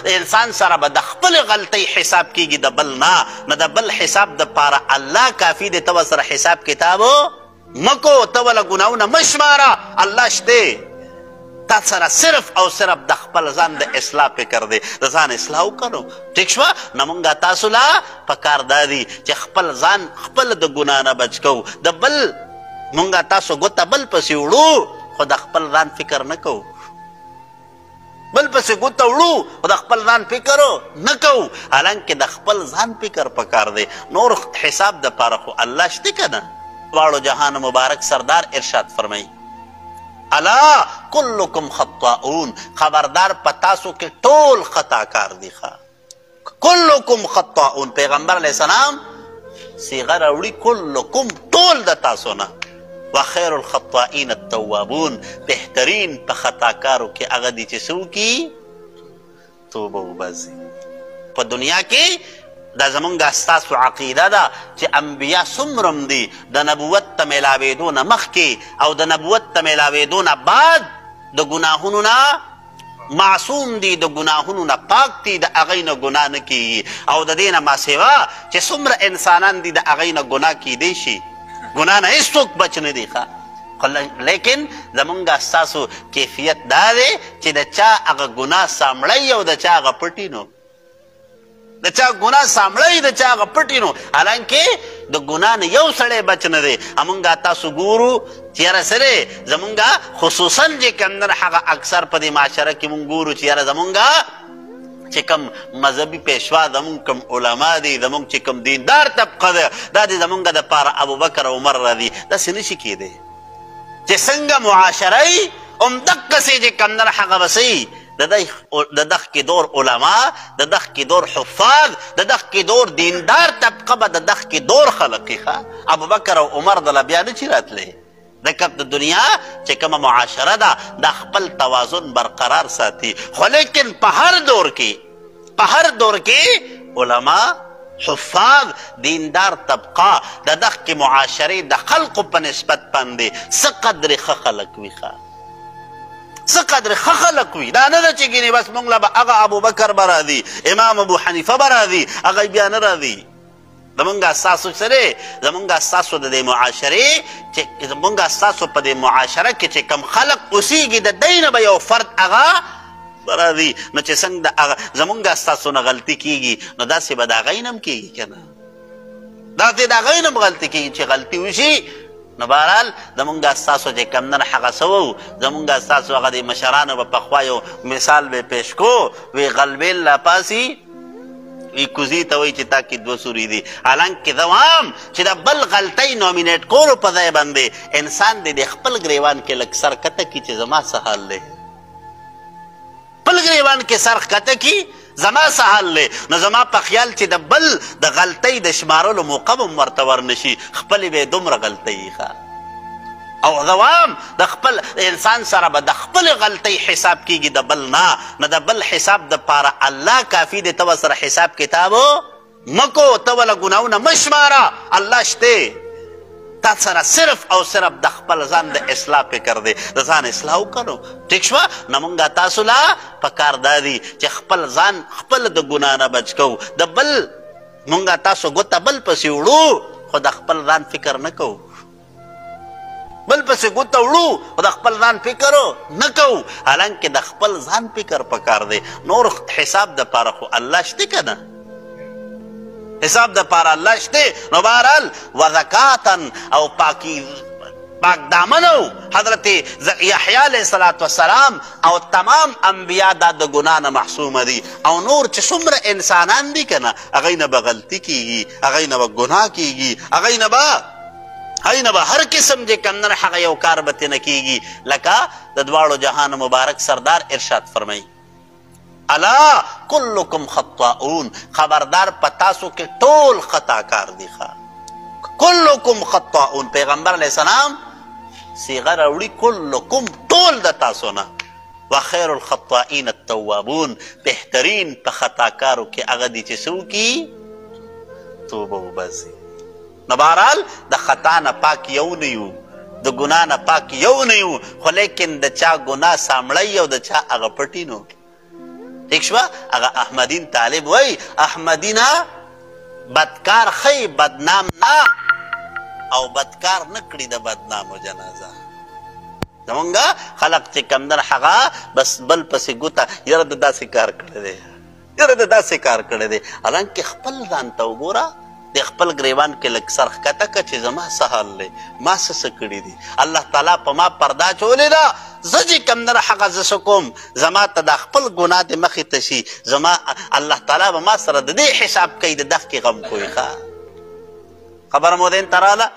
انسان سره به د خپل غلطۍ حساب کیږي د بل نه نو د بل حساب د پاره الله کافي دی ته سره حساب کتابو مکو ته ولا ګناونه مشماره الله شته تا سره صرف او صرف د خپل ځان د اصلاح فکر دی د ځان اصلاح وکړو ټیک شوه نو مونږ تاسو لا پکار دا دي چې خپل ځان خپل د ګناه نه بچ کوو د بل مونږ تاسو ګوته بل پسې وړو خو د خپل ځان فکر نه کوو بل پسې ګوته وړو خو د خپل ځان فکر نه کوو حالانکې د خپل ځان فکر پکار دی نور حساب د پاره خو الله شته که نه واړو جهان مبارک سردار ارشاد فرمایي الا کلکم خطاؤون خبردار پتاسو کې ټول خطاکار دي کلکم خطاؤون پیغمبر علیه السلام صیغه راوړي کلکم ټول د تاسو نه وخیر الخطائین التوابون بهترین په خطاکارو کې هغه دي چې څه وکړي توبه وباسي په دنیا کې دا زمونږ ستاسو عقیده ده چې انبیا څومره دي د نبوت ته میلاوېدو نه مخکې او د نبوت ته میلاوېدو نه بعد د ګناهونو نه معصوم دي د ګناهونو نه پاک دي د هغوی نه ګناه نه کیږي او د دې نه ماسوا چې څومره انسانان دي د هغوی نه ګناه کیدی شي ګناه نه هېڅوک بچ نه دی لیکن زمونږ ستاسو کیفیت دا دی چې د چا هغه ګناه سامړی او د چا هغه پټي نو د چا ګناه سامړی د چا هغه پټي نو حالانکې د ګناه نه یو سړی بچ نه دی همونږ تاسو ګورو چې یاره څه دی زمونږ خصوصا چې کوم نه هغه اکثر په دې معاشره کې مونږ ګورو چې یاره زمونږ چې کوم مذهبي پیشوا زمونږ کوم علما دي زمونږ چې کوم دیندار طبقه ده دا د زمونږ دپاره ابوبکر او عمر را دي داسې نشي کیدی چې څنګه معاشره یې همدقسې چې کوم نه هغه بسئ د دغ کې دور علما د دغ کې دور حفاظ د دغ کې دور دیندار طبقه به د دغ کې دور خلقي ابوبکر او عمر دله بیا نه چي راتلی ځکه د دنیا چې کومه معاشره ده دا خپل توازن برقرار ساتي خو لیکن په هر دور کې علما حفاظ دیندار طبقه د دغ کې معاشرې د خلقو په نسبت باندې څه قدرې ښه خلک وي څه قدر ښه خلک وي دا نه ده چې ګینې بس موږ له به هغه ابوبکر به راځي امام ابو حنیفه به راځي هغه بیا نه راځي زمونږ ستاسو څه دی زمونږ ستاسو د دې معاشرې چې زمونږ ستاسو په دې معاشره کې چې کوم خلک اوسېږي د دی نه به یو فرد هغه به راځي نو چې څنګه زمونږ ستاسو نه غلطي کېږي نو داسې به د هغوی نه هم کېږي که نه داسې د هغوی نه هم غلطي کېږي چې غلطي وشي نو بهرحال زمونږ ستاسو چې کوم نن هغه څه وو زمونږ ستاسو هغه د مشرانو به پخوا یو مثال به پیش کو وی غلبیل راپاسي وی کوزي ته وایي چې تا کې دوه سوري دي حالانکې زه وایم چې د بل غلطۍ نومینیټ کولو په ځای باندې انسان د خپل ګریوان کې لږ سر کته کړي چې زما څه حال دی خپل ګریوان کې سر ښکته کړي زما څه حال دی نو زما په خیال چې د بل د غلطۍ د شمارلو موقع به هم ورته ورنشي خپلې به یې دومره غلطۍ ښه او زه وایم د خپل انسان سره به د خپلې غلطۍ حساب کیږي د بل نه نو د بل حساب دپاره الله کافي دی ته سره حساب کتابو مکو ته وله ګناونه مشماره الله شته تا سره صرف او صرف د خپل ځان د اصلاح فکر دی د ځان اصلاح وکړو ټیک شوه نو مونږ تاسو لا پکار دا دي چې خپل ځان خپل د ګناه نه بچ کوو د بل مونږ تاسو ګوته بل پسې وړو خو د خپل ځان فکر نه کوو بل پسې ګوته وړو خو د خپل ځان فکر نه کوو حالانکې د خپل ځان فکر پکار دی نور حساب دپاره خو الله شته که نه حساب د پاره الله شته نو بهرحال وزکاتن او پاک دامنو حضرت یحیی علیه السلام او تمام انبیا دا د ګناه نه محصومه دي او نور چې څومره انسانان دي که نه هغوی نه به غلطي کېږي هغوی نه به ګناه کېږي هغوی نه به هر قسم چې کوم نه هغه یو کار به ترې نه کېږي لکه د دواړو جهان مبارک سردار ارشاد فرمایي الا کلکم خطاؤون خبردار پتاسو کې ټول خطاکار دي کلکم خطاؤون پیغمبر علیه السلام صیغه راوړي کلکم ټول د تاسو نه وخیر الخطائین التوابون بهترین په خطاکارو کې هغه دي چې څه وکړي توبه وباسي نو بهرحال د خطا نه پاک یو نه یو د ګناه نه پاک یو نه یو خو لیکن د چا ګناه سامړی او د چا هغه پټي نو ٹھیک شوه هغه احمدین طالب وای احمدینا بدکار خی بدنام نه او بدکار نه کړي د بدنامو جنازه زمونږ خلق چې کمدن هغه بس بل پسې ګوته یاره د داسې کار کړی دی یاره د داسې کار کړی دی حالانکې خپل ځان ته وګوره د خپل ګریوان کې لږ سر ښکته کړه چې زما څه حال دی ما څه کړي دي الله تعالی په ما پرده اچولې ده زه چې کمدن هغه زه څه کوم زما ته دا خپل ګناه د مخې ته شي زما الله تعالی به ما سره د دې حساب کوي د دغې غم کوي ښه خبره مو دین ته راله